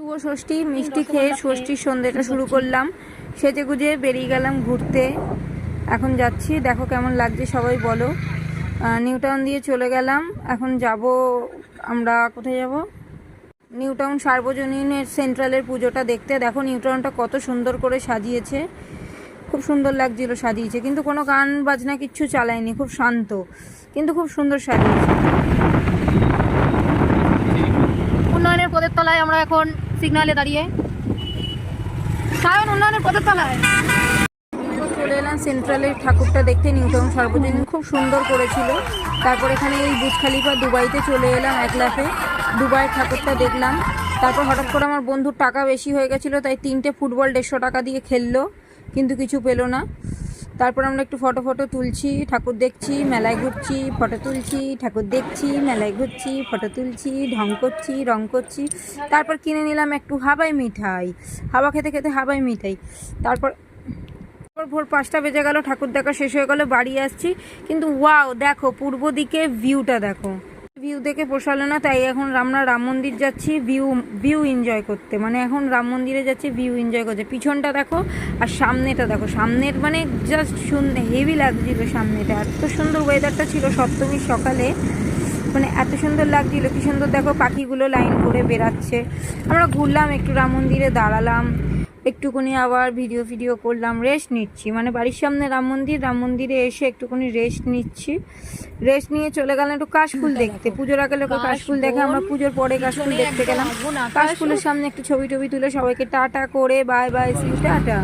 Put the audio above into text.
শুভ ষষ্ঠী মিষ্টি খেয়ে ষষ্ঠীর সন্ধ্যেটা শুরু করলাম, সেজে গুজে বেরিয়ে গেলাম ঘুরতে। এখন যাচ্ছি, দেখো কেমন লাগছে সবাই বলো। নিউ টাউন দিয়ে চলে গেলাম, এখন যাব আমরা কোথায় যাব, নিউ টাউন সার্বজনীনের সেন্ট্রালের পুজোটা দেখতে। দেখো নিউ টাউনটা কত সুন্দর করে সাজিয়েছে, খুব সুন্দর লাগছিল সাজিয়েছে, কিন্তু কোনো গান বাজনা কিচ্ছু চালায়নি, খুব শান্ত কিন্তু খুব সুন্দর সাজিয়েছে। উন্নয়নের পদের তলায় আমরা এখন সিগনালে দাঁড়িয়ে, সায়ন উন্নয়নের পদের তলায় চলে এলাম সেন্ট্রালের ঠাকুরটা দেখতে। নিউ টাউন সার্বজনীন খুব সুন্দর করেছিল। তারপর এখানে এই বুর্জ খলিফা দুবাইতে চলে এলাম, এক লাফে দুবাইয়ের ঠাকুরটা দেখলাম। তারপর হঠাৎ করে আমার বন্ধুর টাকা বেশি হয়ে গেছিলো, তাই 3টে ফুটবল 150 টাকা দিয়ে খেললো, কিন্তু কিছু পেলো না। তারপর আমরা একটু ফটো তুলছি, ঠাকুর দেখছি, মেলায় ঘুরছি, ফটো তুলছি, ঠাকুর দেখছি, মেলায় ঘুরছি, ফটো তুলছি, ঢং করছি, রং করছি। তারপর কিনে নিলাম একটু হাবাই মিঠাই, হাওয়া খেতে খেতে হাবাই মিঠাই। তারপর ভোর 5টা বেজে গেল, ঠাকুর দেখা শেষ হয়ে গেল, বাড়ি আসছি। কিন্তু ওয়াও দেখো পূর্ব দিকে ভিউটা দেখো, ভিউ দেখে পোষালো না, তাই এখন আমরা রাম মন্দির যাচ্ছি ভিউ এনজয় করতে। মানে এখন রাম মন্দিরে যাচ্ছি ভিউ এনজয় করতে। পিছনটা দেখো আর সামনেটা দেখো, সামনের মানে জাস্ট হেভি লাগছিল সামনেটা। এত সুন্দর ওয়েদারটা ছিল সপ্তমীর সকালে, মানে এত সুন্দর লাগছিল, কি সুন্দর দেখো পাখিগুলো লাইন করে বেরাচ্ছে। আমরা ঘুরলাম একটু, রাম মন্দিরে দাঁড়ালাম একটুখানি, আবার ভিডিও করলাম, রেস্ট নিচ্ছি। মানে বাড়ির সামনে রাম মন্দিরে এসে একটুখানি রেস্ট নিচ্ছি। রেস্ট নিয়ে চলে গেলাম একটু কাশফুল দেখতে। পুজোর আগে লোকে কাশফুল দেখে, আমরা পুজোর পরে কাশফুল দেখতে গেলাম। কাশফুলের সামনে একটু ছবি তুলে সবাইকে টাটা করে বাই বাই, সি টাটা।